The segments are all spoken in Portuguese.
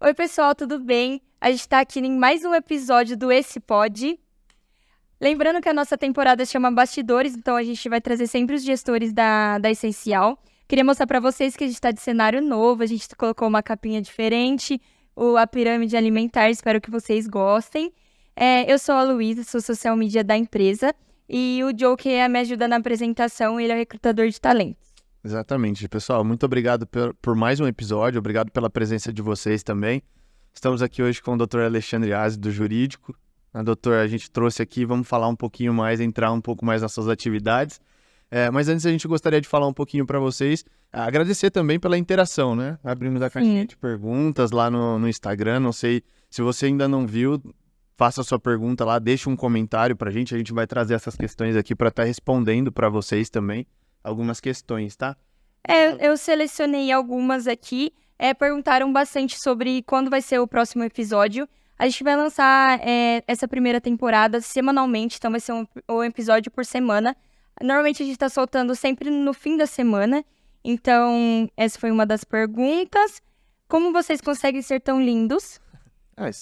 Oi, pessoal, tudo bem? A gente está aqui em mais um episódio do Esse Pod. Lembrando que a nossa temporada chama Bastidores, então a gente vai trazer sempre os gestores da Essencial. Queria mostrar para vocês que a gente está de cenário novo, a gente colocou uma capinha diferente, a pirâmide alimentar, espero que vocês gostem. Eu sou a Luísa, sou social media da empresa, e o Joe que me ajuda na apresentação, ele é o recrutador de talentos. Exatamente. Pessoal, muito obrigado por mais um episódio, obrigado pela presença de vocês também. Estamos aqui hoje com o Dr. Alexandre Aze, do Jurídico. Doutor, a gente trouxe aqui, vamos falar um pouquinho mais, entrar um pouco mais nas suas atividades. Mas antes a gente gostaria de falar um pouquinho para vocês, agradecer também pela interação, né? Abrimos a caixinha de perguntas lá no Instagram, não sei se você ainda não viu, faça a sua pergunta lá, deixa um comentário para a gente vai trazer essas questões aqui para estar respondendo para vocês também. Algumas questões, tá? Eu selecionei algumas aqui. Perguntaram bastante sobre quando vai ser o próximo episódio. A gente vai lançar essa primeira temporada semanalmente, então vai ser um episódio por semana. Normalmente a gente tá soltando sempre no fim da semana. Então, essa foi uma das perguntas. Como vocês conseguem ser tão lindos?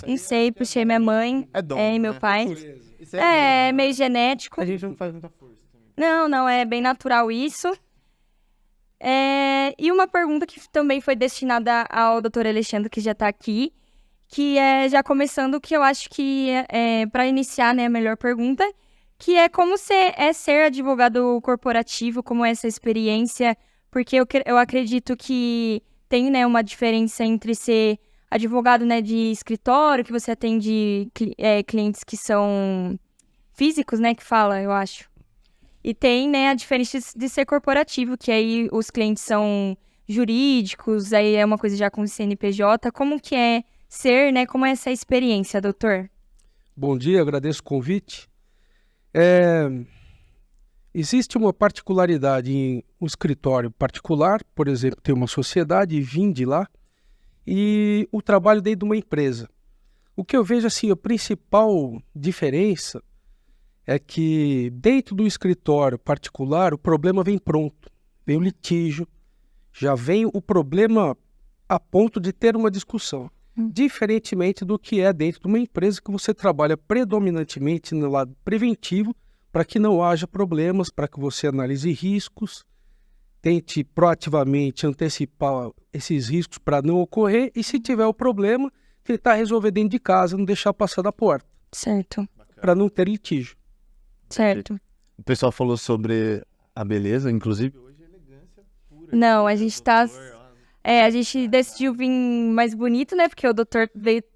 Não sei, puxei minha mãe e meu pai. Isso é meio genético. A gente não faz muita força. Não, é bem natural isso. E uma pergunta que também foi destinada ao Dr. Alexandre, que já está aqui, que é já começando, que eu acho que para iniciar, né, a melhor pergunta, que é como ser advogado corporativo, como é essa experiência, porque eu acredito que tem, né, uma diferença entre ser advogado, né, de escritório, que você atende clientes que são físicos, né, que fala, eu acho. E tem, né, a diferença de ser corporativo, que aí os clientes são jurídicos, aí é uma coisa já com CNPJ. Como que é ser, né? Como é essa experiência, doutor? Bom dia, agradeço o convite. Existe uma particularidade em um escritório particular, por exemplo, tem uma sociedade, vim de lá, e o trabalho dentro de uma empresa. O que eu vejo, assim, a principal diferença é que dentro do escritório particular o problema vem pronto, vem o litígio, já vem o problema a ponto de ter uma discussão. Diferentemente do que é dentro de uma empresa que você trabalha predominantemente no lado preventivo para que não haja problemas, para que você analise riscos, tente proativamente antecipar esses riscos para não ocorrer e se tiver o problema, tentar resolver dentro de casa, não deixar passar da porta. Certo. Para não ter litígio. Certo. O pessoal falou sobre a beleza, inclusive hoje é elegância pura. Não, a gente tá... a gente decidiu vir mais bonito, né? Porque o doutor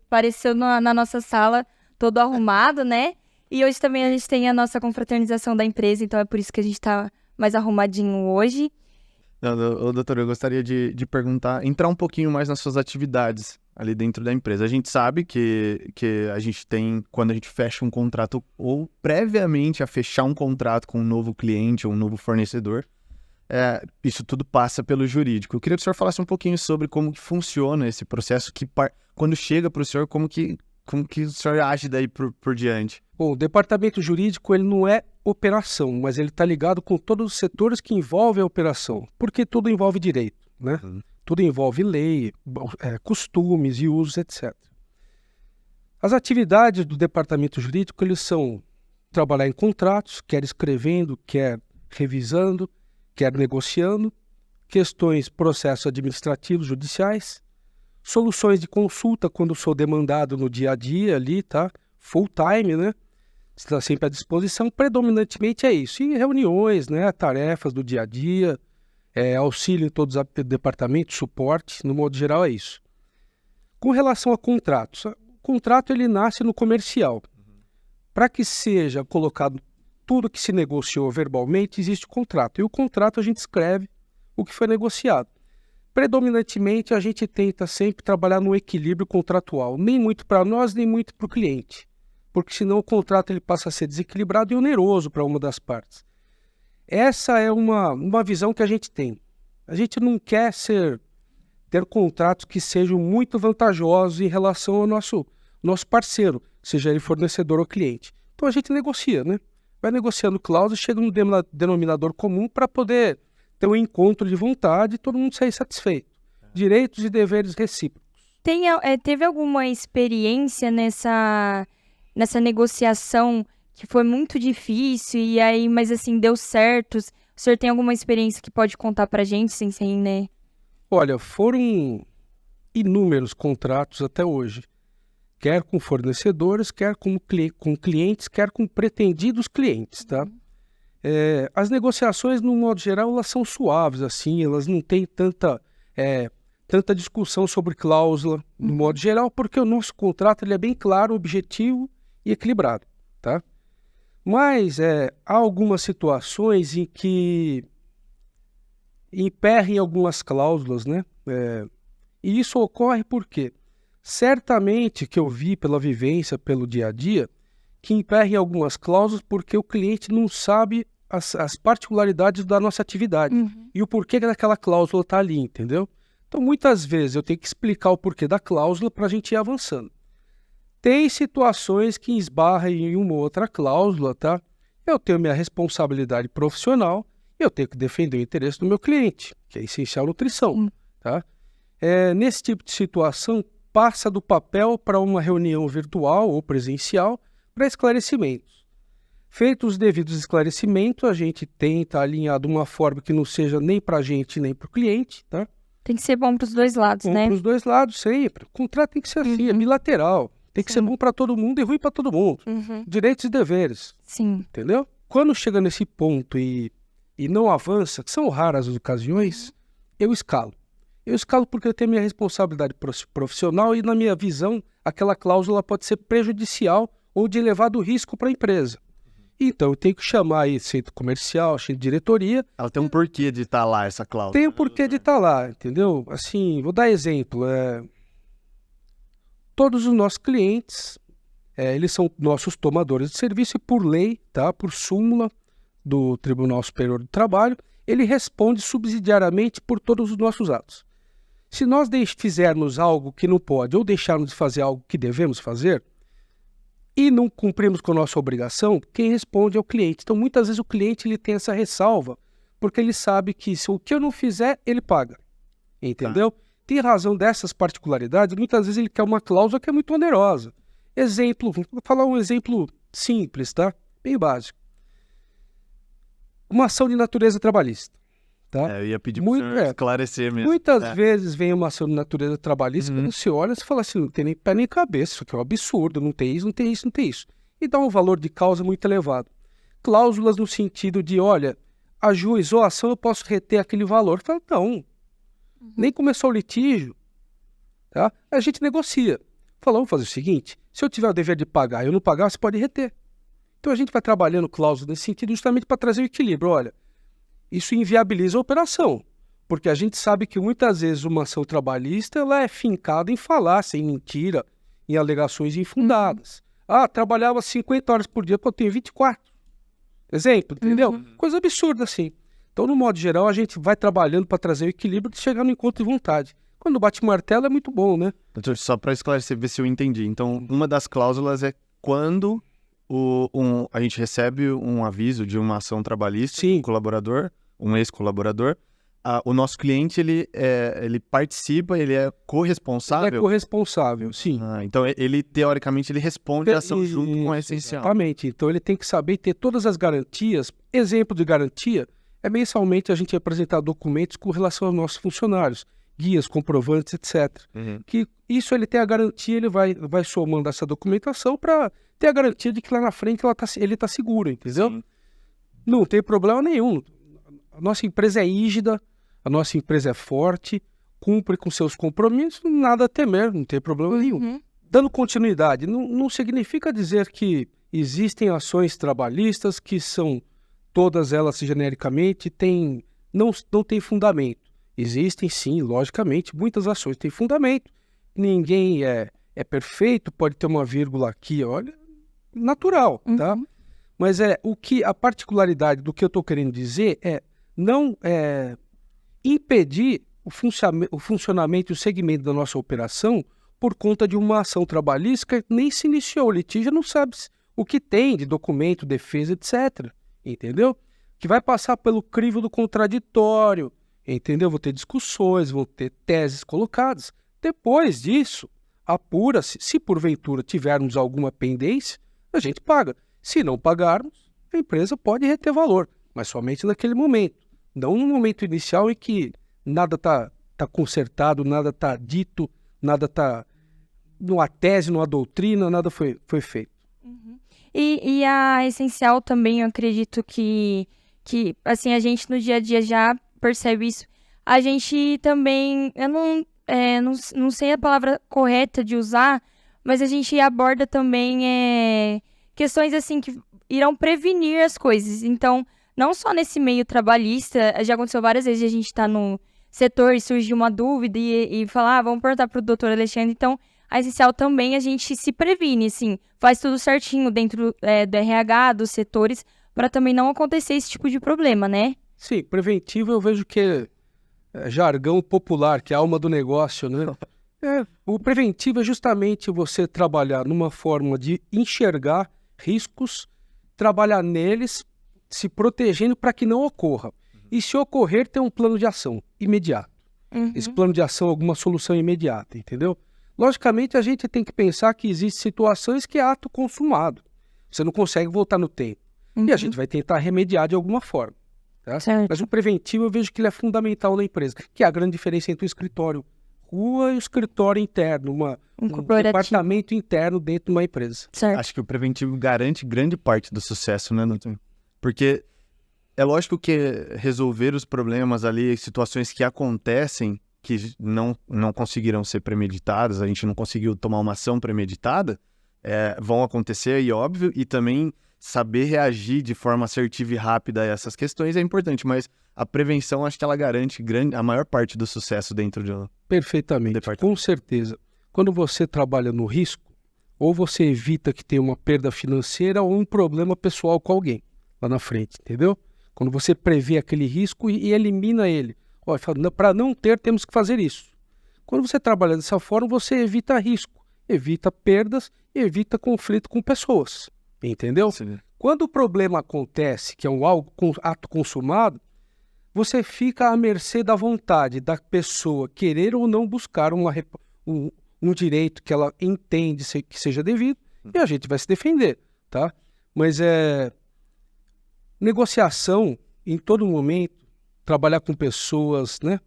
apareceu na nossa sala todo arrumado, né? E hoje também a gente tem a nossa confraternização da empresa, então é por isso que a gente tá mais arrumadinho hoje. Não, doutor, eu gostaria de perguntar, entrar um pouquinho mais nas suas atividades ali dentro da empresa. A gente sabe que a gente tem, quando a gente fecha um contrato ou previamente a fechar um contrato com um novo cliente ou um novo fornecedor, isso tudo passa pelo jurídico. Eu queria que o senhor falasse um pouquinho sobre como que funciona esse processo, quando chega para o senhor, como que o senhor age daí por diante? Bom, o departamento jurídico ele não é operação, mas ele está ligado com todos os setores que envolvem a operação, porque tudo envolve direito, né? Tudo envolve lei, costumes e usos, etc. As atividades do departamento jurídico eles são trabalhar em contratos, quer escrevendo, quer revisando, quer negociando, questões, processos administrativos, judiciais, soluções de consulta quando sou demandado no dia a dia ali, tá? Full time, né? Está sempre à disposição, predominantemente é isso. E reuniões, né? Tarefas do dia a dia, auxílio em todos os departamentos, suporte, no modo geral é isso. Com relação a contratos, o contrato ele nasce no comercial. Para que seja colocado tudo que se negociou verbalmente, existe o contrato. E o contrato a gente escreve o que foi negociado. Predominantemente a gente tenta sempre trabalhar no equilíbrio contratual, nem muito para nós, nem muito para o cliente. Porque senão o contrato ele passa a ser desequilibrado e oneroso para uma das partes. Essa é uma visão que a gente tem. A gente não quer ter contratos que sejam muito vantajosos em relação ao nosso parceiro, seja ele fornecedor ou cliente. Então a gente negocia, né? Vai negociando cláusulas, chega num denominador comum para poder ter um encontro de vontade e todo mundo sair satisfeito. Direitos e deveres recíprocos. teve alguma experiência nessa negociação que foi muito difícil e aí, mas assim, deu certo? O senhor tem alguma experiência que pode contar pra gente, sem, né? Olha, foram inúmeros contratos até hoje, quer com fornecedores, quer com clientes, quer com pretendidos clientes, tá? As negociações, no modo geral, elas são suaves, assim, elas não têm tanta discussão sobre cláusula, no modo geral, porque o nosso contrato ele é bem claro, objetivo e equilibrado, tá? Mas há algumas situações em que emperrem algumas cláusulas, né? E isso ocorre porque, certamente que eu vi pela vivência, pelo dia a dia, que emperrem algumas cláusulas porque o cliente não sabe as particularidades da nossa atividade e o porquê daquela cláusula está ali, entendeu? Então, muitas vezes eu tenho que explicar o porquê da cláusula para a gente ir avançando. Tem situações que esbarram em uma ou outra cláusula, tá? Eu tenho minha responsabilidade profissional e eu tenho que defender o interesse do meu cliente, que é essencial nutrição, tá? Nesse tipo de situação, passa do papel para uma reunião virtual ou presencial para esclarecimentos. Feitos os devidos esclarecimentos, a gente tenta alinhar de uma forma que não seja nem para a gente nem para o cliente, tá? Tem que ser bom pros dois lados, Bom né? para os dois lados sempre. O contrato tem que ser assim, é bilateral. Tem que ser bom para todo mundo e ruim para todo mundo. Direitos e deveres, Sim. entendeu? Quando chega nesse ponto e não avança, que são raras as ocasiões, eu escalo. Eu escalo porque eu tenho minha responsabilidade profissional e, na minha visão, aquela cláusula pode ser prejudicial ou de elevado risco para a empresa. Então, eu tenho que chamar aí centro comercial, centro de diretoria. Ela tem um porquê de estar lá, essa cláusula. Tem o porquê de estar lá, entendeu? Assim, vou dar exemplo. Todos os nossos clientes, eles são nossos tomadores de serviço e, por lei, tá? Por súmula do Tribunal Superior do Trabalho, ele responde subsidiariamente por todos os nossos atos. Se nós fizermos algo que não pode ou deixarmos de fazer algo que devemos fazer e não cumprimos com a nossa obrigação, quem responde é o cliente. Então, muitas vezes o cliente ele tem essa ressalva, porque ele sabe que se o que eu não fizer, ele paga. Entendeu? Tem razão dessas particularidades, muitas vezes ele quer uma cláusula que é muito onerosa. Exemplo, vou falar um exemplo simples, tá? Bem básico. Uma ação de natureza trabalhista. Tá? Eu ia pedir para o senhor esclarecer mesmo. Muitas vezes vem uma ação de natureza trabalhista, quando você olha, você fala assim, não tem nem pé nem cabeça, isso aqui é um absurdo, não tem isso, não tem isso, não tem isso. E dá um valor de causa muito elevado. Cláusulas no sentido de, olha, ajuizou a ação, eu posso reter aquele valor. Fala, não, nem começou o litígio, tá? A gente negocia. Fala, vamos fazer o seguinte, se eu tiver o dever de pagar e eu não pagar, você pode reter. Então a gente vai trabalhando cláusulas nesse sentido justamente para trazer o equilíbrio, olha. Isso inviabiliza a operação, porque a gente sabe que muitas vezes uma ação trabalhista ela é fincada em falácia, em mentira, em alegações infundadas. Trabalhava 50 horas por dia, eu tenho 24. Exemplo, entendeu? Coisa absurda assim. Então, no modo geral, a gente vai trabalhando para trazer o equilíbrio e chegar no encontro de vontade. Quando bate martelo é muito bom, né? Doutor, só para esclarecer, ver se eu entendi. Então, uma das cláusulas é quando a gente recebe um aviso de uma ação trabalhista, um colaborador, um ex-colaborador, o nosso cliente, ele participa, ele é corresponsável? Ele é corresponsável, sim. Então, ele, teoricamente, ele responde a ação junto com a essencial. Exatamente. Então, ele tem que saber e ter todas as garantias. Exemplo de garantia é mensalmente a gente apresentar documentos com relação aos nossos funcionários, guias, comprovantes, etc. Que isso ele tem a garantia, ele vai somando essa documentação para ter a garantia de que lá na frente ele está seguro, entendeu? Sim. Não tem problema nenhum. A nossa empresa é rígida, a nossa empresa é forte, cumpre com seus compromissos, nada a temer, não tem problema nenhum. Dando continuidade, não significa dizer que existem ações trabalhistas que são, todas elas genericamente, não têm fundamento. Existem sim, logicamente, muitas ações têm fundamento. Ninguém é perfeito, pode ter uma vírgula aqui, olha, natural, tá? Mas a particularidade do que eu estou querendo dizer é não impedir o funcionamento e o segmento da nossa operação por conta de uma ação trabalhista que nem se iniciou. O litígio não sabe o que tem de documento, defesa, etc. Entendeu? Que vai passar pelo crivo do contraditório, entendeu? Vão ter discussões, vão ter teses colocadas. Depois disso, apura-se. Se porventura tivermos alguma pendência, a gente paga. Se não pagarmos, a empresa pode reter valor, mas somente naquele momento. Não no momento inicial em que nada está consertado, nada está dito, nada está numa tese, numa doutrina, nada foi feito. E a Essencial também, eu acredito que assim, a gente no dia a dia já percebe isso. A gente também, eu não sei a palavra correta de usar, mas a gente aborda também questões assim que irão prevenir as coisas. Então, não só nesse meio trabalhista, já aconteceu várias vezes a gente tá no setor e surge uma dúvida e falar, vamos perguntar pro doutor Alexandre. Então, a Essencial também a gente se previne, assim, faz tudo certinho dentro do RH, dos setores, para também não acontecer esse tipo de problema, né? Sim, preventivo eu vejo que é jargão popular, que é a alma do negócio, né? O preventivo é justamente você trabalhar numa forma de enxergar riscos, trabalhar neles, se protegendo para que não ocorra. E se ocorrer, ter um plano de ação imediato. Esse plano de ação é alguma solução imediata, entendeu? Logicamente, a gente tem que pensar que existem situações que é ato consumado. Você não consegue voltar no tempo. E a gente vai tentar remediar de alguma forma. Tá? Mas o preventivo eu vejo que ele é fundamental na empresa, que é a grande diferença entre o escritório rua e o escritório interno, um departamento interno dentro de uma empresa. Certo. Acho que o preventivo garante grande parte do sucesso, né, doutor? Porque é lógico que resolver os problemas ali, situações que acontecem, que não conseguiram ser premeditadas, a gente não conseguiu tomar uma ação premeditada, vão acontecer, e óbvio, e também saber reagir de forma assertiva e rápida a essas questões é importante, mas a prevenção acho que ela garante a maior parte do sucesso dentro do Perfeitamente, com certeza. Quando você trabalha no risco, ou você evita que tenha uma perda financeira ou um problema pessoal com alguém lá na frente, entendeu? Quando você prevê aquele risco e elimina ele. Para não ter, temos que fazer isso. Quando você trabalha dessa forma, você evita risco, evita perdas, evita conflito com pessoas, entendeu? Sim. Quando o problema acontece, que é um ato consumado, você fica à mercê da vontade da pessoa querer ou não buscar um direito que ela entende que seja devido, e a gente vai se defender, tá? Mas negociação em todo momento, trabalhar com pessoas, né?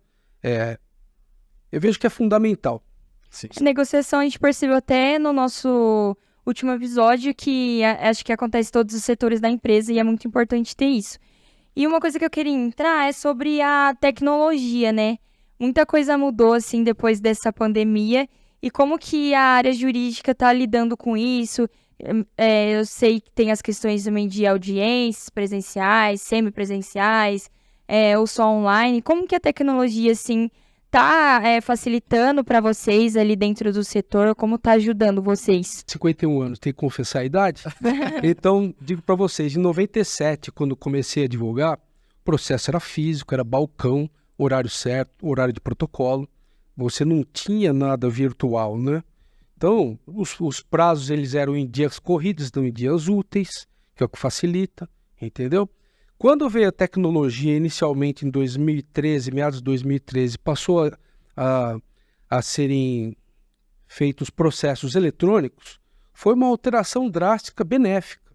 Eu vejo que é fundamental. Sim. Negociação a gente percebeu até no nosso último episódio que acho que acontece em todos os setores da empresa e é muito importante ter isso. E uma coisa que eu queria entrar é sobre a tecnologia, né? Muita coisa mudou, assim, depois dessa pandemia. E como que a área jurídica está lidando com isso? Eu sei que tem as questões também de audiências presenciais, semipresenciais, ou só online. Como que a tecnologia, assim, está facilitando para vocês ali dentro do setor? Como está ajudando vocês? 51 anos, tem que confessar a idade? Então, digo para vocês, em 97, quando comecei a divulgar, o processo era físico, era balcão, horário certo, horário de protocolo. Você não tinha nada virtual, né? Então, os prazos eles eram em dias corridos, não em dias úteis, que é o que facilita, entendeu? Quando veio a tecnologia, inicialmente em 2013, meados de 2013, passou a serem feitos processos eletrônicos, foi uma alteração drástica, benéfica.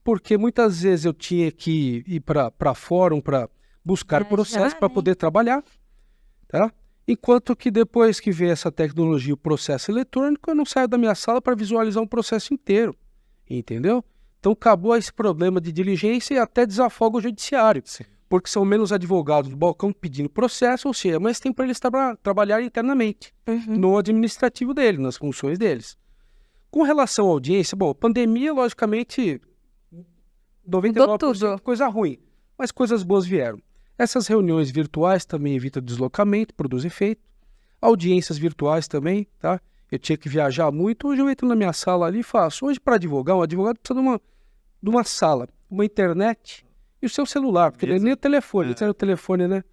Porque muitas vezes eu tinha que ir para fórum para buscar processos para poder trabalhar, tá? Enquanto que depois que veio essa tecnologia, o processo eletrônico, eu não saio da minha sala para visualizar um processo inteiro, entendeu? Então acabou esse problema de diligência e até desafoga o judiciário, porque são menos advogados do balcão pedindo processo, ou seja, mais tempo para eles trabalhar internamente, no administrativo deles, nas funções deles. Com relação à audiência, bom, pandemia, logicamente, 99% coisa ruim, mas coisas boas vieram. Essas reuniões virtuais também evitam deslocamento, produz efeito. Audiências virtuais também, tá? Eu tinha que viajar muito, hoje eu entro na minha sala ali e faço. Hoje, para advogar, um advogado precisa de uma sala, uma internet e o seu celular, porque nem o telefone, o telefone, né?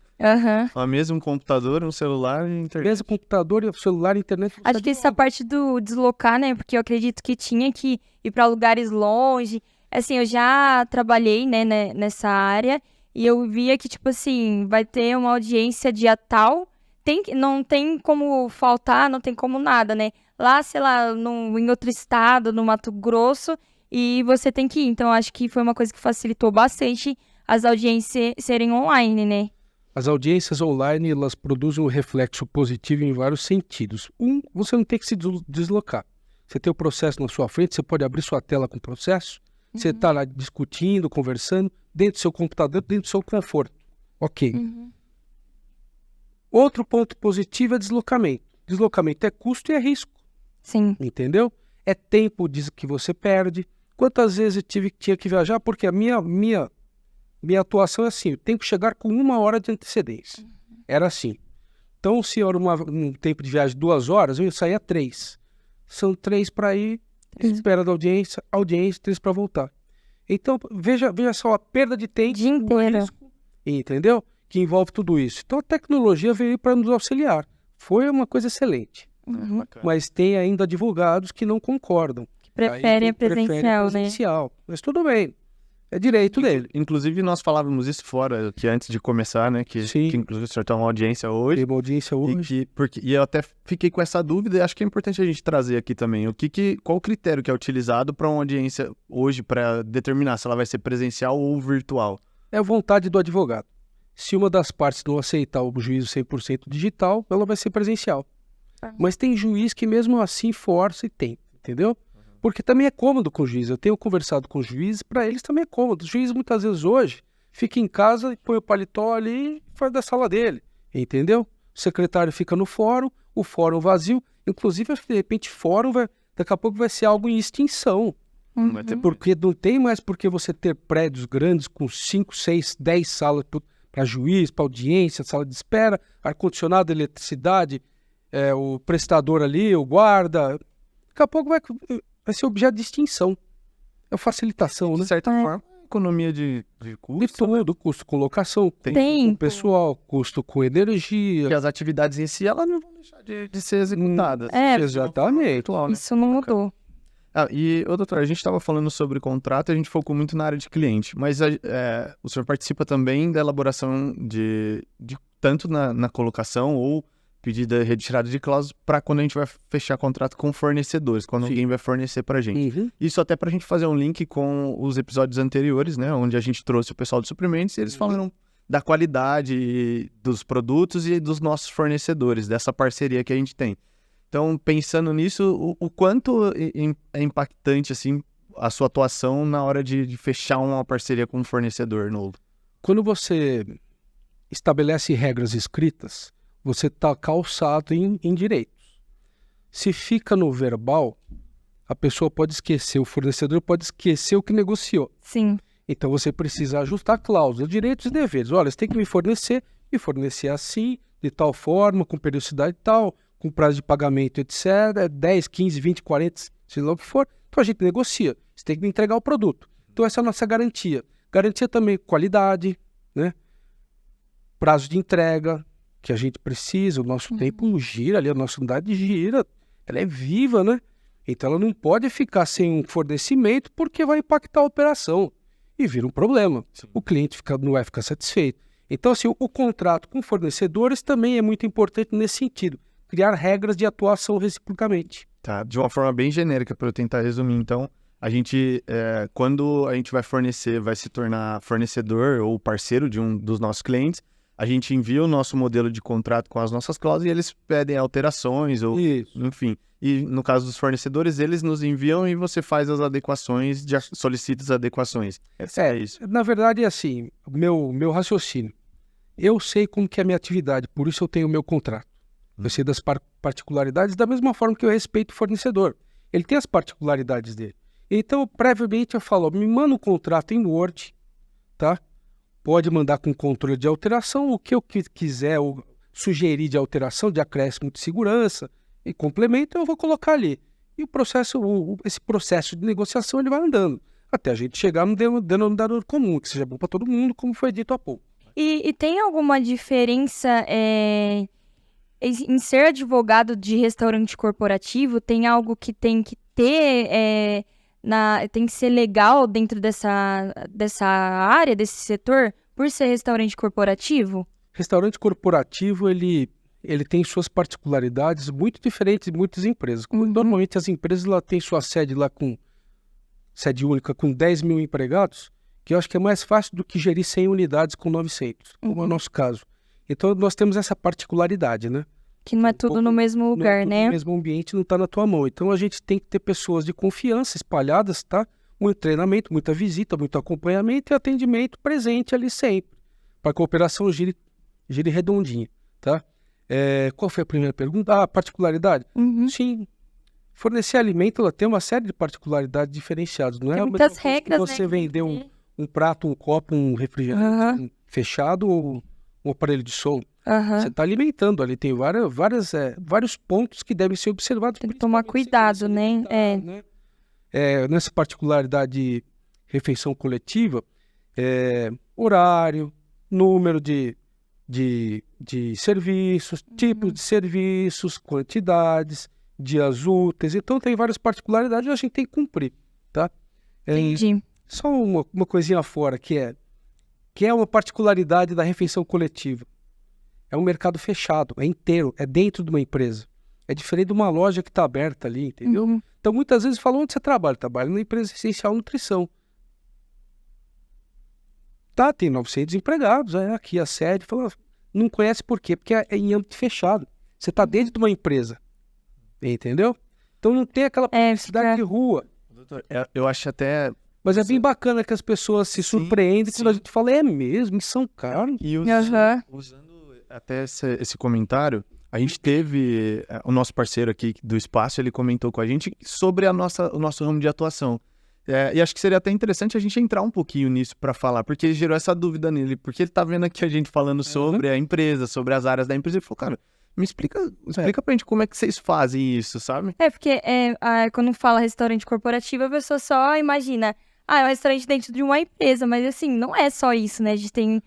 Mesmo um computador, um celular e internet. Mesmo computador, e celular e internet. Acho que essa parte do deslocar, né? Porque eu acredito que tinha que ir para lugares longe. Assim, eu já trabalhei, né, nessa área. E eu via que, tipo assim, vai ter uma audiência dia tal, não tem como faltar, não tem como nada, né? Lá, sei lá, em outro estado, no Mato Grosso, e você tem que ir. Então, acho que foi uma coisa que facilitou bastante as audiências serem online, né? As audiências online, elas produzem um reflexo positivo em vários sentidos. Você não tem que se deslocar. Você tem o processo na sua frente, você pode abrir sua tela com o processo, você está lá discutindo, conversando, dentro do seu computador, dentro do seu conforto. Ok. Outro ponto positivo é deslocamento. Deslocamento é custo e é risco. Sim. Entendeu? É tempo que você perde. Quantas vezes eu tinha que viajar? Porque a minha atuação é assim, eu tenho que chegar com 1 hora de antecedência. Era assim. Então, se era um tempo de viagem de 2 horas, eu ia sair a 3. São 3 para ir, espera da audiência, 3 para voltar. Então, veja só a perda de tempo, Dia inteiro. risco, entendeu? Que envolve tudo isso. Então, a tecnologia veio para nos auxiliar. Foi uma coisa excelente. Mas tem ainda advogados que não concordam. Que preferem preferem presencial. Mas tudo bem. É direito dele. Inclusive, nós falávamos isso fora, que antes de começar, né? Que inclusive o senhor tem uma audiência hoje. Tem uma audiência hoje. E eu até fiquei com essa dúvida e acho que é importante a gente trazer aqui também. Qual o critério que é utilizado para uma audiência hoje para determinar se ela vai ser presencial ou virtual? É a vontade do advogado. Se uma das partes não aceitar o juízo 100% digital, ela vai ser presencial. Mas tem juiz que mesmo assim força e tem, entendeu? Porque também é cômodo com o juiz. Eu tenho conversado com os juízes, para eles também é cômodo. O juiz muitas vezes hoje fica em casa e põe o paletó ali e faz da sala dele, entendeu? O secretário fica no fórum, o fórum vazio. Inclusive, acho que de repente fórum daqui a pouco vai ser algo em extinção. Porque não tem mais por que você ter prédios grandes com 5, 6, 10 salas para juiz, para audiência, sala de espera, ar-condicionado, eletricidade, o prestador ali, o guarda. Daqui a pouco vai ser objeto de extinção. É facilitação, né? De certa forma, economia de custo. De tudo, custo com locação, custo com pessoal, custo com energia. E as atividades em si, elas não vão deixar de ser executadas. Exatamente. Isso não mudou. Doutor, a gente estava falando sobre contrato e a gente focou muito na área de cliente, mas o senhor participa também da elaboração de tanto na colocação ou pedida retirada de cláusulas para quando a gente vai fechar contrato com fornecedores, quando alguém vai fornecer para a gente. Isso até para a gente fazer um link com os episódios anteriores, né, onde a gente trouxe o pessoal de suprimentos e eles falaram da qualidade dos produtos e dos nossos fornecedores, dessa parceria que a gente tem. Então, pensando nisso, o quanto é impactante assim, a sua atuação na hora de fechar uma parceria com um fornecedor novo? Quando você estabelece regras escritas, você está calçado em direitos. Se fica no verbal, a pessoa pode esquecer, o fornecedor pode esquecer o que negociou. Sim. Então você precisa ajustar a cláusula, direitos e deveres. Olha, você tem que me fornecer assim, de tal forma, com periodicidade tal, com prazo de pagamento, etc. 10, 15, 20, 40, sei lá o que for. Então a gente negocia. Você tem que me entregar o produto. Então essa é a nossa garantia. Garantia também qualidade, né? Prazo de entrega que a gente precisa, o nosso tempo gira ali, a nossa unidade gira, ela é viva, né? Então ela não pode ficar sem um fornecimento porque vai impactar a operação e vira um problema. Sim. O cliente não vai ficar satisfeito. Então assim, o contrato com fornecedores também é muito importante nesse sentido, criar regras de atuação reciprocamente. Tá, de uma forma bem genérica para eu tentar resumir, então, a gente, quando a gente vai se tornar fornecedor ou parceiro de um dos nossos clientes, a gente envia o nosso modelo de contrato com as nossas cláusulas e eles pedem alterações, ou enfim. E no caso dos fornecedores, eles nos enviam e você faz as adequações, solicita as adequações. É isso. Na verdade, é assim, meu raciocínio. Eu sei como que é a minha atividade, por isso eu tenho o meu contrato. Eu sei das particularidades, da mesma forma que eu respeito o fornecedor. Ele tem as particularidades dele. Então, previamente, eu falo, me manda um contrato em Word, tá? Pode mandar com controle de alteração, o que eu quiser sugerir de alteração, de acréscimo de segurança e complemento, eu vou colocar ali. E esse processo de negociação ele vai andando, até a gente chegar no denominador comum, que seja bom para todo mundo, como foi dito há pouco. E tem alguma diferença em ser advogado de restaurante corporativo? Tem algo que tem que ter... tem que ser legal dentro dessa área, desse setor, por ser restaurante corporativo? Restaurante corporativo, ele ele tem suas particularidades muito diferentes de muitas empresas. Normalmente as empresas ela têm sua sede lá com sede única com 10 mil empregados, que eu acho que é mais fácil do que gerir 100 unidades com 900, como é o nosso caso. Então nós temos essa particularidade, né? Que não é tudo no mesmo lugar, tudo né? No mesmo ambiente, não está na tua mão. Então a gente tem que ter pessoas de confiança espalhadas, tá? Muito treinamento, muita visita, muito acompanhamento e atendimento presente ali sempre, para que a operação gire redondinha, tá? Qual foi a primeira pergunta? Ah, particularidade? Sim. Fornecer alimento, ela tem uma série de particularidades diferenciadas. Não é a mesma coisa regras, que você né? vender um prato, um copo, um refrigerante fechado ou um aparelho de som. Você está alimentando ali, tem vários pontos que devem ser observados. Tem que tomar cuidado, né? Nessa particularidade de refeição coletiva, horário, número de serviços, tipos de serviços, quantidades, dias úteis. Então tem várias particularidades e a gente tem que cumprir, tá? Entendi. Só uma coisinha fora, que é uma particularidade da refeição coletiva. É um mercado fechado, é inteiro, é dentro de uma empresa. É diferente de uma loja que está aberta ali, entendeu? Então, muitas vezes falam, onde você trabalha? Trabalho na empresa essencial nutrição. Tá, tem 900 empregados, aqui a sede. Fala, não conhece por quê? Porque é em âmbito fechado. Você está dentro de uma empresa, entendeu? Então, não tem aquela publicidade de rua. Doutor, eu acho até... Mas é bem bacana que as pessoas se surpreendem quando a gente fala, é mesmo, são caros. E usando até esse comentário, a gente teve o nosso parceiro aqui do espaço, ele comentou com a gente sobre o nosso ramo de atuação. E acho que seria até interessante a gente entrar um pouquinho nisso para falar, porque gerou essa dúvida nele, porque ele tá vendo aqui a gente falando sobre a empresa, sobre as áreas da empresa, ele falou, cara, me explica pra gente como é que vocês fazem isso, sabe? Porque quando fala restaurante corporativo, a pessoa só imagina, é um restaurante dentro de uma empresa, mas assim, não é só isso, né? A gente tem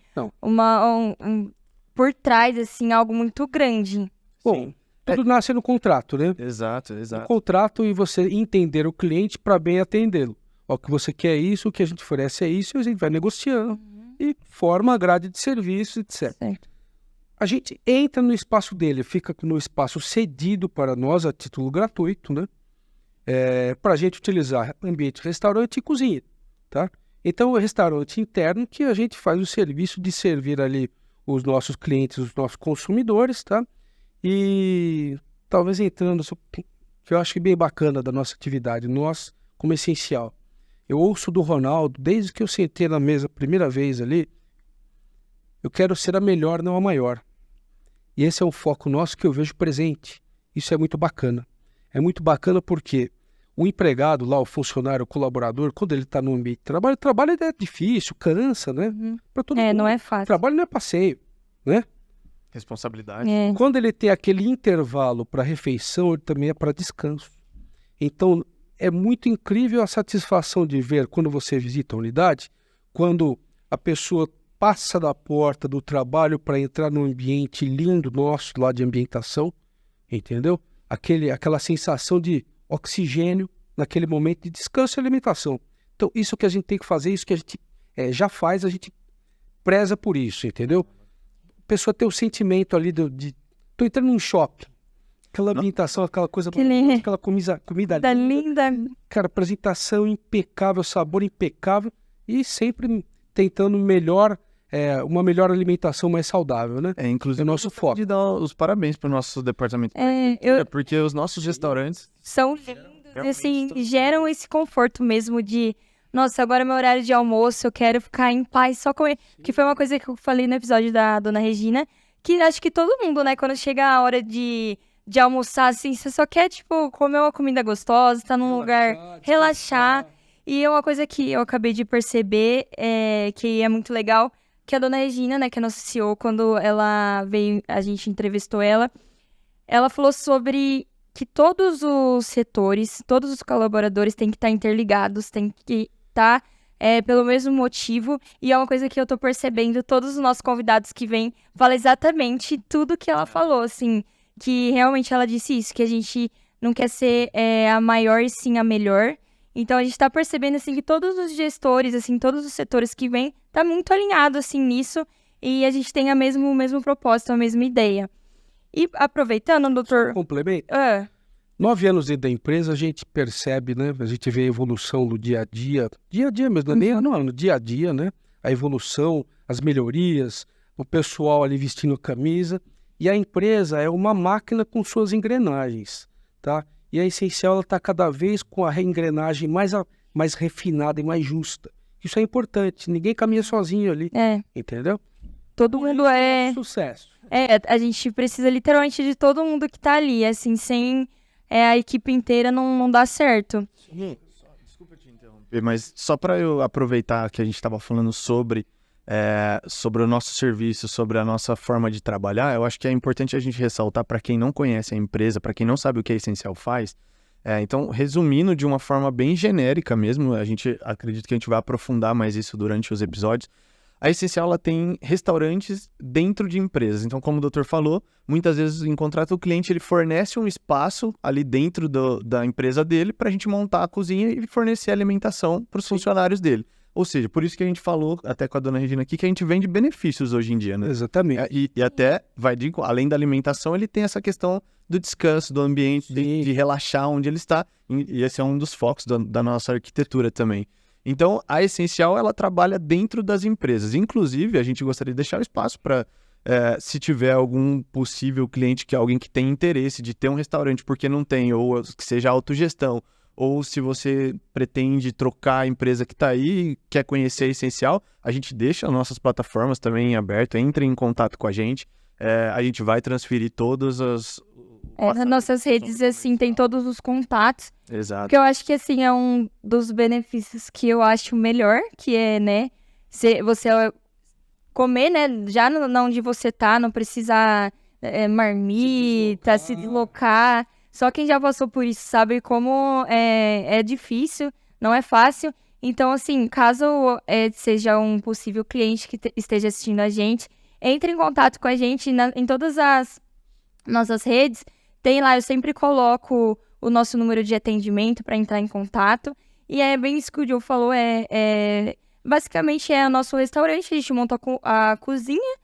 por trás, assim, algo muito grande. Bom, tudo nasce no contrato, né? Exato. No contrato e você entender o cliente para bem atendê-lo. O que você quer é isso, o que a gente oferece é isso, e a gente vai negociando e forma a grade de serviço, etc. Certo. A gente entra no espaço dele, fica no espaço cedido para nós a título gratuito, né? Para a gente utilizar ambiente restaurante e cozinha, tá? Então, o restaurante interno que a gente faz o serviço de servir ali os nossos clientes, os nossos consumidores, tá? E talvez entrando, que eu acho bem bacana da nossa atividade, nós como essencial. Eu ouço do Ronaldo, desde que eu sentei na mesa a primeira vez ali, eu quero ser a melhor, não a maior. E esse é um foco nosso que eu vejo presente. Isso é muito bacana. É muito bacana porque o empregado lá, o funcionário, o colaborador, quando ele está no ambiente de trabalho, o trabalho é difícil, cansa, né? Para todo mundo. Não é fácil. Trabalho não é passeio, né? Responsabilidade. Quando ele tem aquele intervalo para refeição, ele também é para descanso. Então, é muito incrível a satisfação de ver quando você visita a unidade, quando a pessoa passa da porta do trabalho para entrar num ambiente lindo nosso lá de ambientação, entendeu? Aquela sensação de oxigênio naquele momento de descanso e alimentação. Então, isso que a gente tem que fazer, isso que a gente já faz, a gente preza por isso, entendeu? A pessoa tem o sentimento ali de tô entrando num shopping, aquela ambientação, aquela coisa, aquela comida linda. Cara, apresentação impecável, sabor impecável e sempre tentando uma melhor alimentação mais saudável, né? Inclusive, é o nosso foco. De dar os parabéns para o nosso departamento. Porque os nossos restaurantes são lindos, assim, geram esse conforto mesmo de, nossa, agora é meu horário de almoço, eu quero ficar em paz, só comer. Que foi uma coisa que eu falei no episódio da Dona Regina, que acho que todo mundo, né, quando chega a hora de almoçar, assim, você só quer, tipo, comer uma comida gostosa, estar num lugar, relaxar. E é uma coisa que eu acabei de perceber, que é muito legal, que a Dona Regina, né, que é nossa CEO, quando ela veio, a gente entrevistou ela falou sobre que todos os setores, todos os colaboradores têm que estar interligados, têm que estar pelo mesmo motivo, e é uma coisa que eu tô percebendo, todos os nossos convidados que vêm falam exatamente tudo que ela falou, assim, que realmente ela disse isso, que a gente não quer ser a maior e sim a melhor. Então, a gente tá percebendo, assim, que todos os gestores, assim, todos os setores que vêm, tá muito alinhado, assim, nisso, e a gente tem o mesmo propósito, a mesma ideia. E aproveitando, doutor... Complemento. 9 anos dentro da empresa, a gente percebe, né? A gente vê a evolução no dia a dia mesmo, não, no dia a dia, né? A evolução, as melhorias, o pessoal ali vestindo camisa. E a empresa é uma máquina com suas engrenagens, tá? E a Essencial, ela está cada vez com a engrenagem mais refinada e mais justa. Isso é importante, ninguém caminha sozinho ali, entendeu? Todo mundo sucesso. A gente precisa literalmente de todo mundo que tá ali, assim, sem a equipe inteira não dá certo. Desculpa te interromper, mas só para eu aproveitar que a gente estava falando sobre o nosso serviço, sobre a nossa forma de trabalhar, eu acho que é importante a gente ressaltar para quem não conhece a empresa, para quem não sabe o que a Essencial faz. Então, resumindo de uma forma bem genérica mesmo, acredito que a gente vai aprofundar mais isso durante os episódios. A Essencial, ela tem restaurantes dentro de empresas. Então, como o doutor falou, muitas vezes em contrato o cliente ele fornece um espaço ali dentro da empresa dele para a gente montar a cozinha e fornecer alimentação para os funcionários dele. Ou seja, por isso que a gente falou, até com a dona Regina aqui, que a gente vende benefícios hoje em dia, né? Exatamente. E até, além da alimentação, ele tem essa questão do descanso, do ambiente, de relaxar onde ele está. E esse é um dos focos da nossa arquitetura também. Então, a Essencial, ela trabalha dentro das empresas. Inclusive, a gente gostaria de deixar o espaço para, se tiver algum possível cliente, alguém que tem interesse de ter um restaurante porque não tem, ou que seja autogestão, ou se você pretende trocar a empresa que está aí e quer conhecer a Essencial, a gente deixa as nossas plataformas também abertas, entre em contato com a gente vai transferir todas as... Nas nossas redes, assim, tem todos os contatos. Exato. Porque eu acho que, assim, é um dos benefícios que eu acho melhor, que é, né, você comer, né, já onde você tá, não precisar marmita, se deslocar. Só quem já passou por isso sabe como é difícil, não é fácil. Então, assim, caso seja um possível cliente que esteja assistindo a gente, entre em contato com a gente em todas as nossas redes. Tem lá, eu sempre coloco o nosso número de atendimento para entrar em contato. E é bem isso que o Joe falou, basicamente é o nosso restaurante, a gente monta a cozinha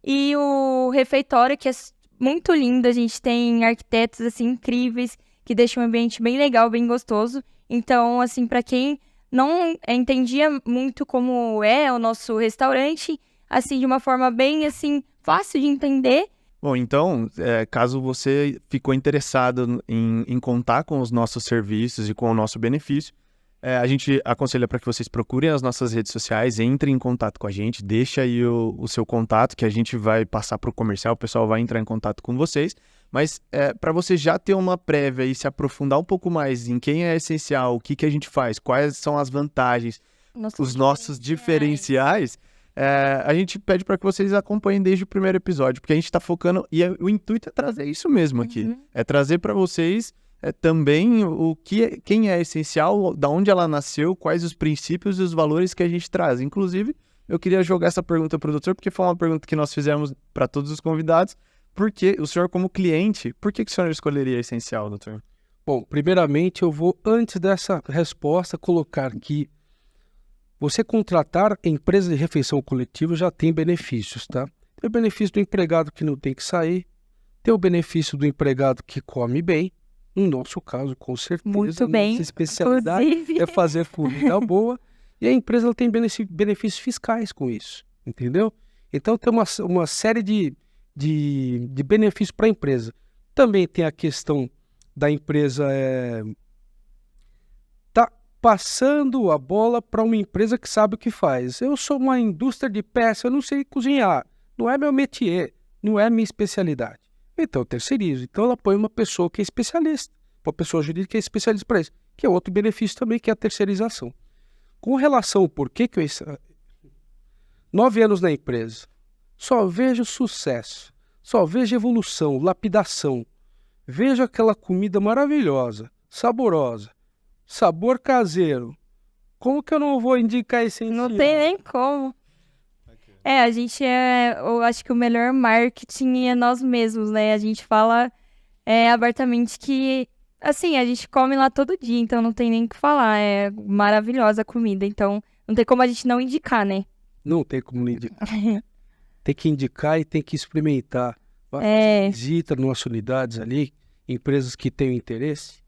e o refeitório, que é muito lindo. A gente tem arquitetos, assim, incríveis, que deixam o ambiente bem legal, bem gostoso. Então, assim, para quem não entendia muito como é o nosso restaurante, assim, de uma forma bem, assim, fácil de entender. Bom, então, caso você ficou interessado em contar com os nossos serviços e com o nosso benefício, a gente aconselha para que vocês procurem as nossas redes sociais, entrem em contato com a gente, deixa aí o seu contato, que a gente vai passar para o comercial, o pessoal vai entrar em contato com vocês. Mas para você já ter uma prévia e se aprofundar um pouco mais em quem é Essencial, o que a gente faz, quais são as vantagens, os nossos diferenciais, a gente pede para que vocês acompanhem desde o primeiro episódio, porque a gente está focando, e o intuito é trazer isso mesmo aqui, é trazer para vocês também quem é Essencial, da onde ela nasceu, quais os princípios e os valores que a gente traz. Inclusive, eu queria jogar essa pergunta para o doutor, porque foi uma pergunta que nós fizemos para todos os convidados. Porque o senhor, como cliente, por que o senhor escolheria Essencial, doutor? Bom, primeiramente eu vou, antes dessa resposta, colocar que você contratar empresa de refeição coletiva já tem benefícios, tá? Tem o benefício do empregado que não tem que sair, tem o benefício do empregado que come bem, no nosso caso, com certeza. Muito bem. Nossa especialidade é fazer comida boa, e a empresa ela tem benefícios fiscais com isso, entendeu? Então tem uma série de benefício para a empresa. Também tem a questão da empresa tá passando a bola para uma empresa que sabe o que faz. Eu sou uma indústria de peça, eu não sei cozinhar, não é meu métier, não é minha especialidade. Então eu terceirizo. Então ela põe uma pessoa que é especialista, uma pessoa jurídica que é especialista para isso, que é outro benefício também, que é a terceirização. Com relação ao porquê que 9 anos na empresa, só vejo sucesso, só vejo evolução, lapidação. Vejo aquela comida maravilhosa, saborosa, sabor caseiro. Como que eu não vou indicar Essencial? Não tem nem como. A gente eu acho que o melhor marketing é nós mesmos, né? A gente fala abertamente que, assim, a gente come lá todo dia, então não tem nem o que falar. É maravilhosa a comida, então não tem como a gente não indicar, né? Não tem como não indicar. Tem que indicar e tem que experimentar. Vai visita nas unidades ali, empresas que tenham interesse.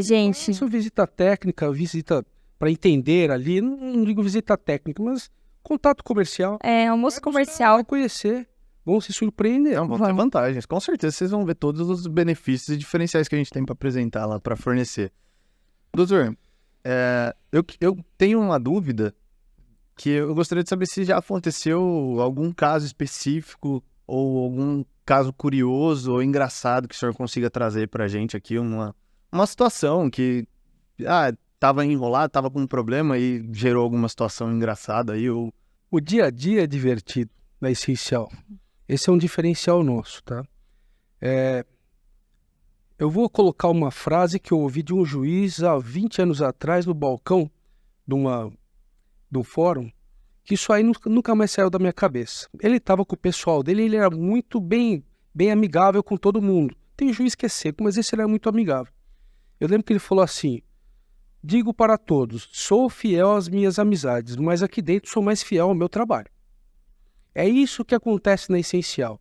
Gente. Isso visita técnica, visita para entender ali, não digo visita técnica, mas contato comercial. Almoço comercial. Vai conhecer, vão se surpreender. Vão ter vantagens. Com certeza vocês vão ver todos os benefícios e diferenciais que a gente tem para apresentar lá, para fornecer. Doutor, eu tenho uma dúvida que eu gostaria de saber se já aconteceu algum caso específico ou algum caso curioso ou engraçado que o senhor consiga trazer para a gente aqui, uma situação que estava enrolado, estava com um problema e gerou alguma situação engraçada aí. O dia a dia é divertido, é essencial. Esse é um diferencial nosso, tá? Eu vou colocar uma frase que eu ouvi de um juiz há 20 anos atrás no balcão de um fórum, que isso aí nunca mais saiu da minha cabeça. Ele estava com o pessoal dele, ele era muito bem amigável com todo mundo. Tem juiz que é seco, mas esse era muito amigável. Eu lembro que ele falou assim: digo para todos, sou fiel às minhas amizades, mas aqui dentro sou mais fiel ao meu trabalho. É isso que acontece na Essencial.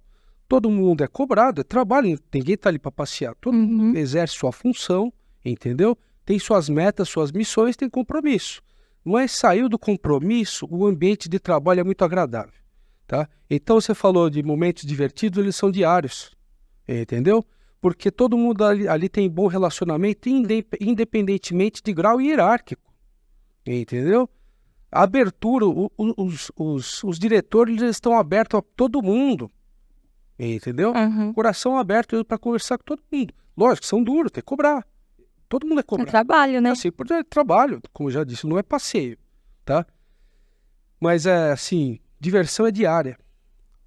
Todo mundo é cobrado, é trabalho, ninguém está ali para passear. Todo mundo exerce sua função, entendeu? Tem suas metas, suas missões, tem compromisso. Mas saiu do compromisso, o ambiente de trabalho é muito agradável, tá? Então você falou de momentos divertidos, eles são diários, entendeu? Porque todo mundo ali tem bom relacionamento, independentemente de grau hierárquico, entendeu? A abertura, os diretores eles estão abertos a todo mundo, entendeu? Coração aberto para conversar com todo mundo. Lógico, são duros, tem que cobrar. Todo mundo é cobrado. É trabalho, né? Assim, porque é trabalho, como eu já disse, não é passeio, tá? Mas assim, diversão é diária.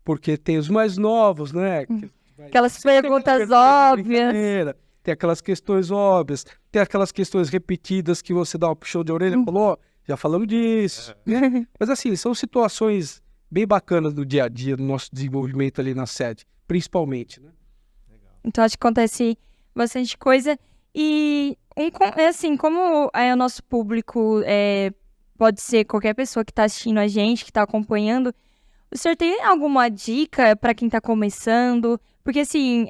Porque tem os mais novos, né? Aquelas perguntas óbvias. Tem aquelas questões óbvias, tem aquelas questões repetidas que você dá um puxão de orelha e falou, já falamos disso. Mas assim, são situações bem bacanas do dia a dia, do nosso desenvolvimento ali na sede, principalmente, né? Então acho que acontece bastante coisa. E assim, como o nosso público pode ser qualquer pessoa que está assistindo a gente, que está acompanhando, o senhor tem alguma dica para quem está começando? Porque assim,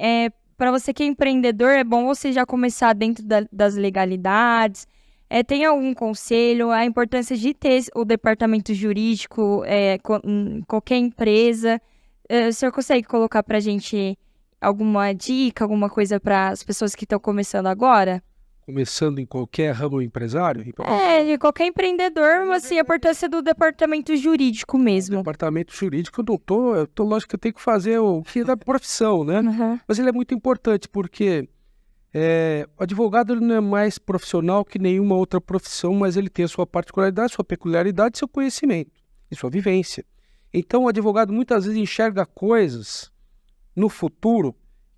para você que é empreendedor, é bom você já começar dentro das legalidades. Tem algum conselho? A importância de ter o departamento jurídico em qualquer empresa? O senhor consegue colocar para a gente alguma dica, alguma coisa para as pessoas que estão começando agora? Começando em qualquer ramo empresário? De qualquer empreendedor, mas assim, a importância do departamento jurídico mesmo. O departamento jurídico, lógico que eu tenho que fazer o que é da profissão, né? Mas ele é muito importante porque o advogado ele não é mais profissional que nenhuma outra profissão, mas ele tem a sua particularidade, sua peculiaridade, seu conhecimento e sua vivência. Então o advogado muitas vezes enxerga coisas no futuro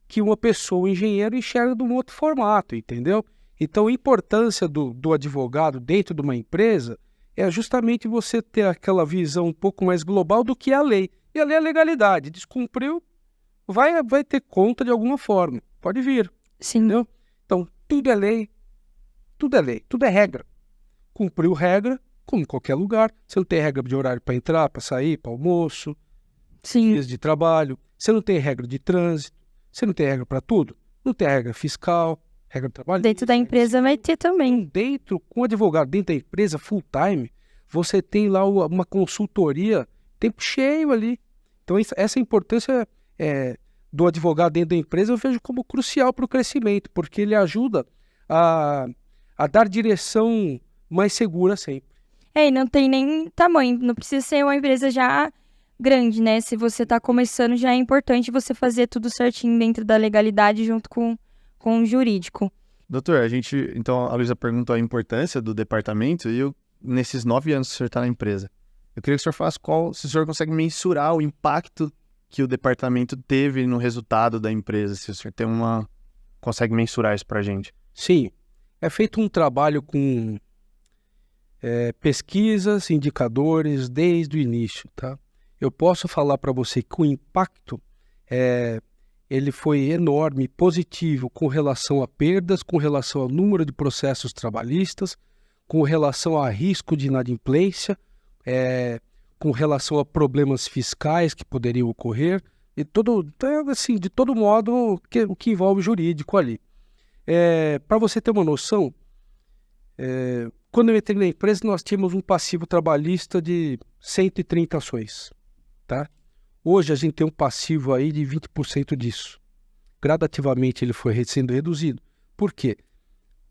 que uma pessoa, um engenheiro, enxerga de um outro formato, entendeu? Então, a importância do advogado dentro de uma empresa é justamente você ter aquela visão um pouco mais global do que é a lei. E a lei é a legalidade. Descumpriu, vai ter conta de alguma forma. Pode vir. Sim. Entendeu? Então, tudo é lei, tudo é regra. Cumpriu regra, como em qualquer lugar. Você não tem regra de horário para entrar, para sair, para almoço, dias de trabalho. Você não tem regra de trânsito. Você não tem regra para tudo. Não tem regra fiscal, regra de trabalho. Dentro da empresa vai ter também. Com o advogado dentro da empresa, full time, você tem lá uma consultoria, tempo cheio ali. Então, essa importância do advogado dentro da empresa eu vejo como crucial para o crescimento, porque ele ajuda a dar direção mais segura sempre. E não tem nem tamanho, não precisa ser uma empresa já grande, né? Se você está começando, já é importante você fazer tudo certinho dentro da legalidade junto com o jurídico. Doutor, então a Luísa perguntou a importância do departamento e nesses 9 anos que o senhor está na empresa, eu queria que o senhor falasse se o senhor consegue mensurar o impacto que o departamento teve no resultado da empresa, se o senhor consegue mensurar isso para a gente. Sim, é feito um trabalho com pesquisas, indicadores desde o início, tá? Eu posso falar para você que o impacto ele foi enorme, positivo, com relação a perdas, com relação ao número de processos trabalhistas, com relação a risco de inadimplência, com relação a problemas fiscais que poderiam ocorrer, E assim, de todo modo, o que envolve jurídico ali. Para você ter uma noção, quando eu entrei na empresa, nós tínhamos um passivo trabalhista de 130 ações, tá? Hoje a gente tem um passivo aí de 20% disso. Gradativamente ele foi sendo reduzido. Por quê?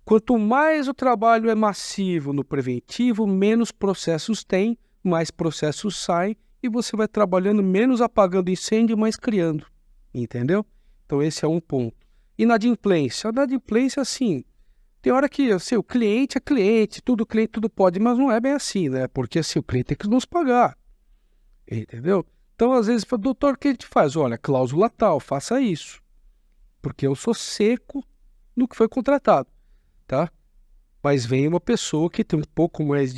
Quanto mais o trabalho é massivo no preventivo, menos processos tem, mais processos saem, e você vai trabalhando menos apagando incêndio, mais criando. Entendeu? Então esse é um ponto. Inadimplência. A inadimplência, assim, tem hora que assim, o cliente é cliente, cliente tudo pode, mas não é bem assim, né? Porque assim, o cliente tem que nos pagar. Entendeu? Então, às vezes, fala, doutor, o que a gente faz? Olha, cláusula tal, faça isso. Porque eu sou seco no que foi contratado, tá? Mas vem uma pessoa que tem um pouco mais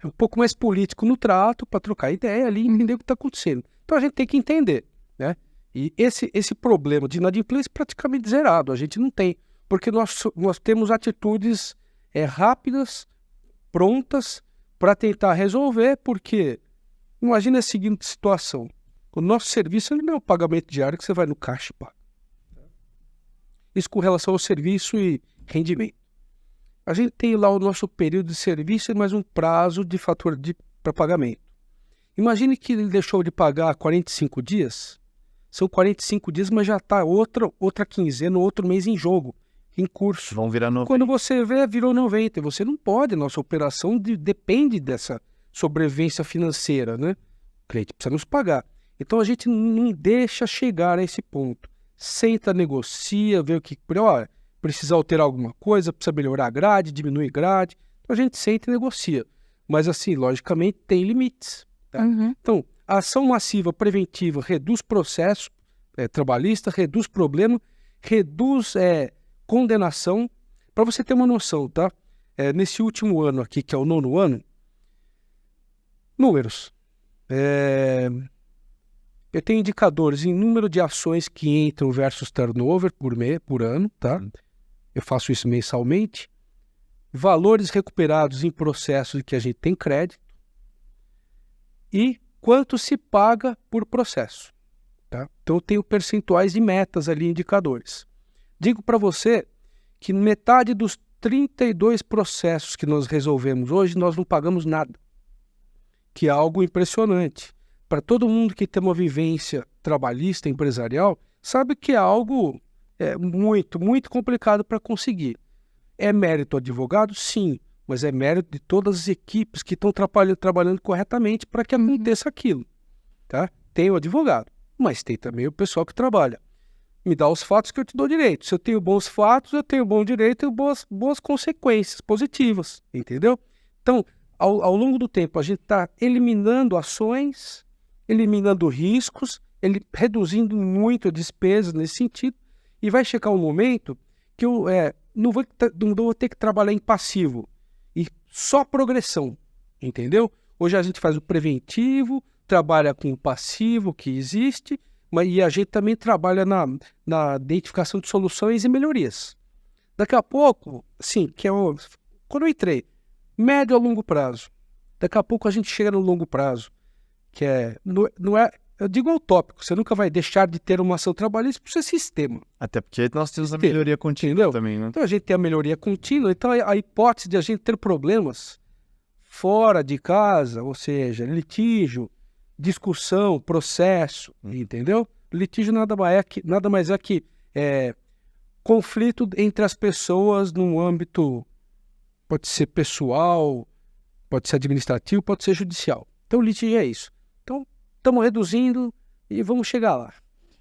um pouco mais político no trato para trocar ideia ali e entender o que está acontecendo. Então, a gente tem que entender, né? E esse problema de inadimplência é praticamente zerado. A gente não tem, porque nós temos atitudes rápidas, prontas, para tentar resolver, porque imagina a seguinte situação. O nosso serviço não é um pagamento diário que você vai no caixa e paga. Isso com relação ao serviço e rendimento. A gente tem lá o nosso período de serviço e mais um prazo de fator para pagamento. Imagine que ele deixou de pagar 45 dias. São 45 dias, mas já está outra quinzena, outro mês em jogo, em curso. Vão virar 90. Quando você vê, virou 90. Você não pode, nossa operação depende dessa sobrevivência financeira, né? O cliente precisa nos pagar. Então a gente não deixa chegar a esse ponto. Senta, negocia, vê o que... Olha, precisa alterar alguma coisa, precisa melhorar a grade, diminuir grade. Então a gente senta e negocia. Mas assim, logicamente, tem limites. Tá? Uhum. Então, a ação massiva preventiva reduz processo trabalhista, reduz problema, reduz condenação. Para você ter uma noção, tá? Nesse último ano aqui, que é o 9º ano, números. Eu tenho indicadores em número de ações que entram versus turnover por ano, tá? Eu faço isso mensalmente. Valores recuperados em processos que a gente tem crédito. E quanto se paga por processo, tá? Então eu tenho percentuais e metas ali, indicadores. Digo para você que metade dos 32 processos que nós resolvemos hoje, nós não pagamos nada. Que é algo impressionante. Para todo mundo que tem uma vivência trabalhista, empresarial, sabe que é algo muito, muito complicado para conseguir. É mérito do advogado? Sim, mas é mérito de todas as equipes que estão trabalhando corretamente para que aconteça aquilo. Tá? Tem o advogado, mas tem também o pessoal que trabalha. Me dá os fatos que eu te dou direito. Se eu tenho bons fatos, eu tenho bom direito e boas consequências positivas, entendeu? Então, ao longo do tempo, a gente está eliminando ações, eliminando riscos, reduzindo muito a despesa nesse sentido, e vai chegar um momento que eu não vou ter que trabalhar em passivo, e só progressão, entendeu? Hoje a gente faz o preventivo, trabalha com o passivo que existe, e a gente também trabalha na identificação de soluções e melhorias. Daqui a pouco, sim, quando eu entrei, médio a longo prazo, daqui a pouco a gente chega no longo prazo, que não é, eu digo utópico, você nunca vai deixar de ter uma ação trabalhista por ser sistema. Até porque nós temos a melhoria contínua também, né? Então a gente tem a melhoria contínua, então a hipótese de a gente ter problemas fora de casa, ou seja, litígio, discussão, processo, entendeu? Litígio nada mais é que conflito entre as pessoas num âmbito, pode ser pessoal, pode ser administrativo, pode ser judicial. Então litígio é isso. Então, estamos reduzindo e vamos chegar lá.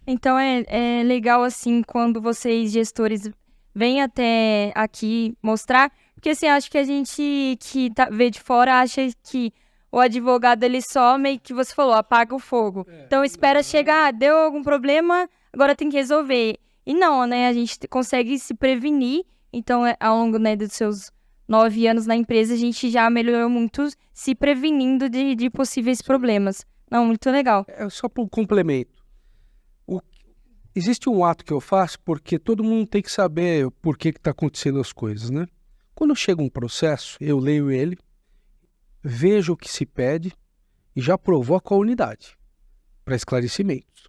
Então, é legal, assim, quando vocês, gestores, vêm até aqui mostrar, porque, assim, acho que a gente que vê de fora acha que o advogado, ele só meio que você falou, apaga o fogo. Então, espera chegar, deu algum problema, agora tem que resolver. E não, né, a gente consegue se prevenir. Então, ao longo, né, dos seus 9 anos na empresa, a gente já melhorou muito se prevenindo de possíveis problemas. Não, muito legal. Só para um complemento. Existe um ato que eu faço porque todo mundo tem que saber por que está acontecendo as coisas, né? Quando chega um processo, eu leio ele, vejo o que se pede e já provoco a unidade para esclarecimentos.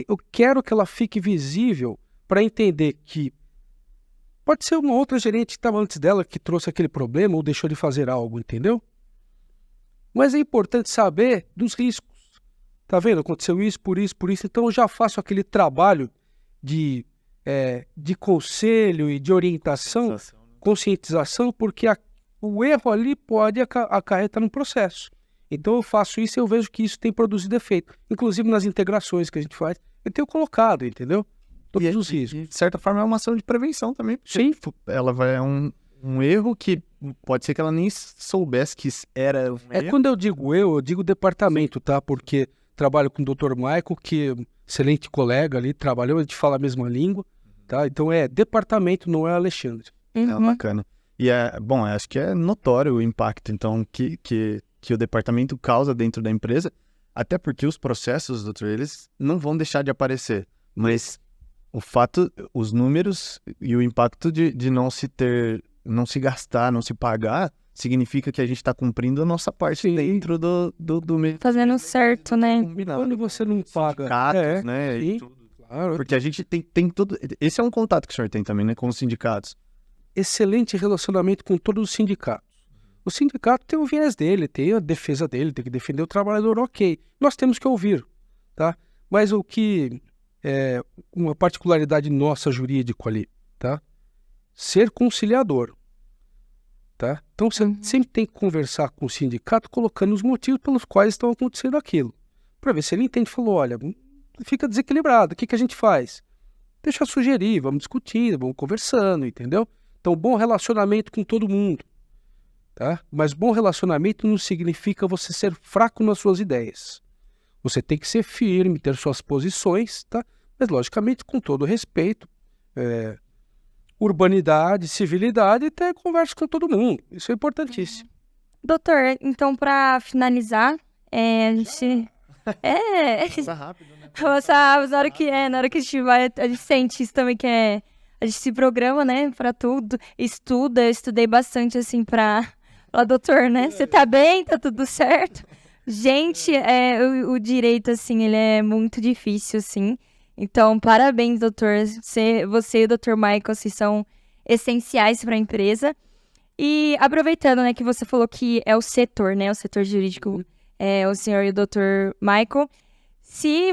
Eu quero que ela fique visível para entender que pode ser uma outra gerente que estava antes dela que trouxe aquele problema ou deixou de fazer algo, entendeu? Mas é importante saber dos riscos. Tá vendo? Aconteceu isso, por isso, então eu já faço aquele trabalho de conselho e de orientação, conscientização, porque o erro ali pode acarretar no processo. Então eu faço isso e eu vejo que isso tem produzido efeito. Inclusive nas integrações que a gente faz, eu tenho colocado, entendeu? Todos os riscos. E, de certa forma, é uma ação de prevenção também. Sim. Ela vai um erro que pode ser que ela nem soubesse que era um erro. Quando eu digo departamento, tá? Porque trabalho com o Dr. Michael, que é um excelente colega ali, trabalhou, a gente fala a mesma língua, tá? Então é departamento, não é Alexandre. É bacana. E acho que é notório o impacto, então, que o departamento causa dentro da empresa, até porque os processos, doutor, eles não vão deixar de aparecer, mas o fato, os números e o impacto de não se gastar, não se pagar, significa que a gente está cumprindo a nossa parte dentro do meio. Fazendo certo, né? Quando você não paga... né? Sim, E tudo. claro. Porque a gente tem tudo... Esse é um contato que o senhor tem também, né? Com os sindicatos. Excelente relacionamento com todos os sindicatos. O sindicato tem o viés dele, tem a defesa dele, tem que defender o trabalhador, ok. Nós temos que ouvir, tá? Mas o que é uma particularidade nossa jurídico ali, tá? Ser conciliador, tá? Então você sempre tem que conversar com o sindicato colocando os motivos pelos quais estão acontecendo aquilo. Para ver se ele entende e falou, olha, fica desequilibrado, o que a gente faz? Deixa eu sugerir, vamos discutindo, vamos conversando, entendeu? Então, bom relacionamento com todo mundo, tá? Mas bom relacionamento não significa você ser fraco nas suas ideias. Você tem que ser firme, ter suas posições, tá? Mas, logicamente, com todo respeito, urbanidade, civilidade e ter conversa com todo mundo. Isso é importantíssimo. Doutor, então, para finalizar, a gente... Passa rápido, né? Na hora que a gente vai, a gente sente isso também, a gente se programa, né, pra tudo, eu estudei bastante, assim, doutor, né, você tá bem, tá tudo certo? Gente, o direito, assim, ele é muito difícil, assim, então, parabéns, doutor, você e o Dr. Michael, assim, são essenciais pra empresa, e aproveitando, né, que você falou que é o setor, né, o setor jurídico, o senhor e o Dr. Michael, se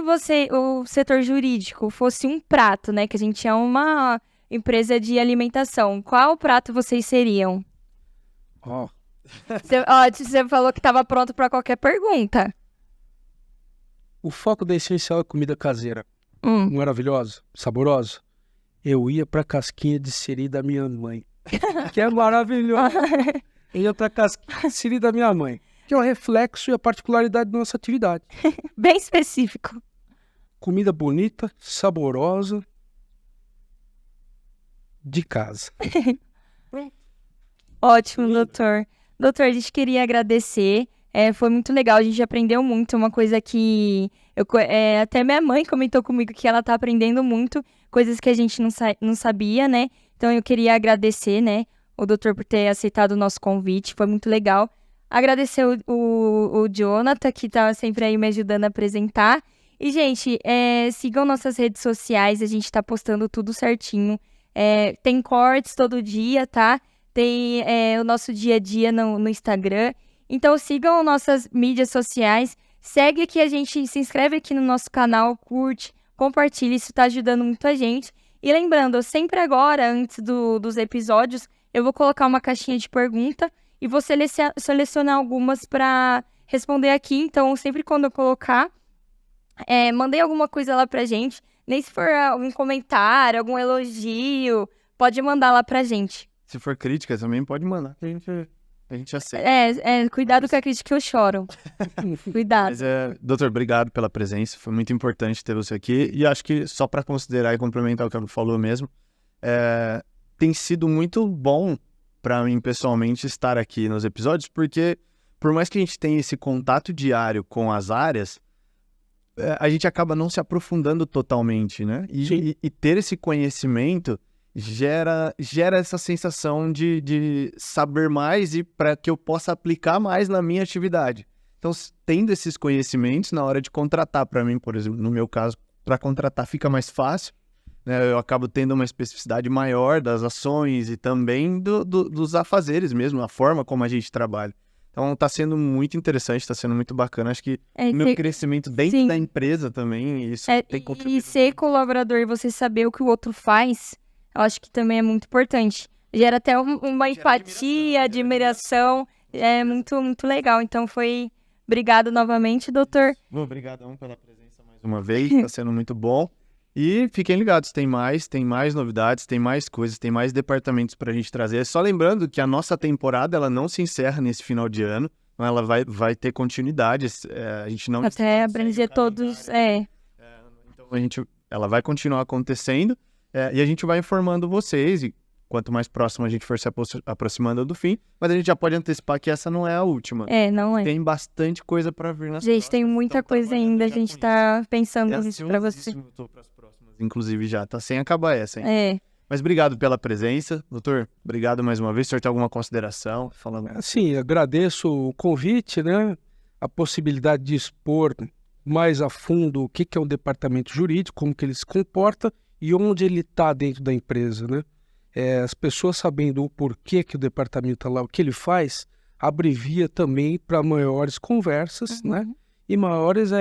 o setor jurídico fosse um prato, né, que a gente é uma empresa de alimentação, qual prato vocês seriam? Você falou que estava pronto para qualquer pergunta. O foco da Essencial é comida caseira. Maravilhosa, saborosa. Eu ia pra casquinha de siri da minha mãe, que é maravilhosa. Eu ia pra casquinha de siri da minha mãe, que é o reflexo e a particularidade da nossa atividade. Bem específico. Comida bonita, saborosa, de casa. Ótimo, doutor. Doutor, a gente queria agradecer. Foi muito legal, a gente aprendeu muito. Uma coisa que até minha mãe comentou comigo que ela tá aprendendo muito, coisas que a gente não sabia, né? Então eu queria agradecer, né, o doutor por ter aceitado o nosso convite. Foi muito legal. Agradecer o Jonathan, que tá sempre aí me ajudando a apresentar. E, gente, sigam nossas redes sociais, a gente tá postando tudo certinho. Tem cortes todo dia, tá? Tem o nosso dia a dia no Instagram. Então, sigam nossas mídias sociais. Segue aqui a gente, se inscreve aqui no nosso canal, curte, compartilha, isso tá ajudando muito a gente. E lembrando, sempre agora, antes dos episódios, eu vou colocar uma caixinha de pergunta e vou selecionar algumas para responder aqui. Então, sempre quando eu colocar, mandei alguma coisa lá pra gente. Nem se for algum comentário, algum elogio, pode mandar lá pra gente. Se for crítica, também pode mandar. A gente aceita. Cuidado com a crítica, eu choro. Cuidado. Mas, doutor, obrigado pela presença. Foi muito importante ter você aqui. E acho que só para considerar e complementar o que ela falou mesmo, tem sido muito bom para mim, pessoalmente, estar aqui nos episódios, porque por mais que a gente tenha esse contato diário com as áreas, a gente acaba não se aprofundando totalmente, né? E ter esse conhecimento gera essa sensação de saber mais e para que eu possa aplicar mais na minha atividade. Então, tendo esses conhecimentos na hora de contratar para mim, por exemplo, no meu caso, para contratar fica mais fácil, né? Eu acabo tendo uma especificidade maior das ações e também dos afazeres mesmo, a forma como a gente trabalha. Então tá sendo muito interessante, tá sendo muito bacana. Acho que o meu crescimento dentro da empresa também, isso tem contribuído. E ser colaborador e você saber o que o outro faz, eu acho que também é muito importante. Gera até uma empatia, admiração. É muito, muito legal. Então Obrigado novamente, doutor. Obrigadão pela presença mais uma vez, tá sendo muito bom. E fiquem ligados, tem mais novidades, tem mais coisas, tem mais departamentos pra gente trazer. Só lembrando que a nossa temporada, ela não se encerra nesse final de ano, então ela vai ter continuidade, a gente não... Até abranger todos, Então ela vai continuar acontecendo, e a gente vai informando vocês, e quanto mais próximo a gente for se aproximando do fim, mas a gente já pode antecipar que essa não é a última. Não é. Tem bastante coisa pra vir nas Gente, tem muita coisa ainda, a gente tá pensando nisso pra você. Eu tô pras próximas, inclusive já, tá sem acabar essa, hein? Mas obrigado pela presença, doutor, obrigado mais uma vez. O senhor tem alguma consideração? Sim, agradeço o convite, né? A possibilidade de expor mais a fundo o que é um departamento jurídico, como que ele se comporta e onde ele está dentro da empresa, né? As pessoas sabendo o porquê que o departamento está lá, o que ele faz, abrevia também para maiores conversas, né? E maiores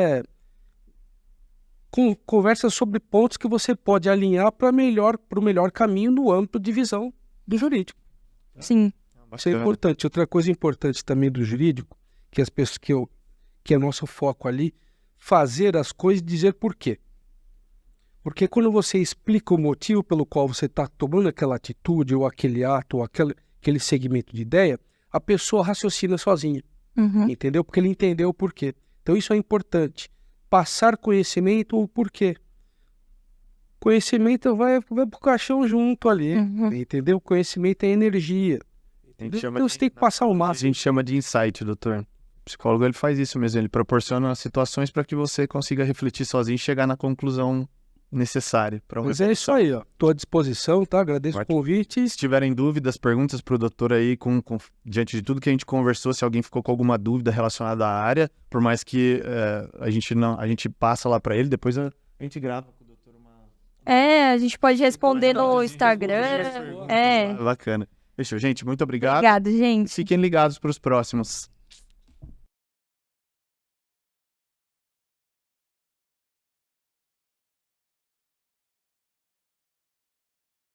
conversas sobre pontos que você pode alinhar para o melhor caminho no âmbito de visão do jurídico. Sim. Isso é importante. Outra coisa importante também do jurídico, que as pessoas que é nosso foco ali, fazer as coisas e dizer por quê. Porque quando você explica o motivo pelo qual você está tomando aquela atitude, ou aquele ato, ou aquele segmento de ideia, a pessoa raciocina sozinha, entendeu? Porque ele entendeu o porquê. Então isso é importante. Passar conhecimento ou porquê. Conhecimento vai pro caixão junto ali, entendeu? Conhecimento é energia. Então você tem que passar o máximo. A gente chama de insight, doutor. O psicólogo ele faz isso mesmo, ele proporciona situações para que você consiga refletir sozinho e chegar na conclusão necessário. Mas é isso aí, ó. Estou à disposição, tá? Agradeço o convite. Se tiverem dúvidas, perguntas para o doutor aí, diante de tudo que a gente conversou, se alguém ficou com alguma dúvida relacionada à área, por mais que a gente passa lá para ele, depois a gente grava com o doutor a gente pode responder no Instagram. Bacana. Fechou, gente. Muito obrigado. Obrigado, gente. Fiquem ligados para os próximos.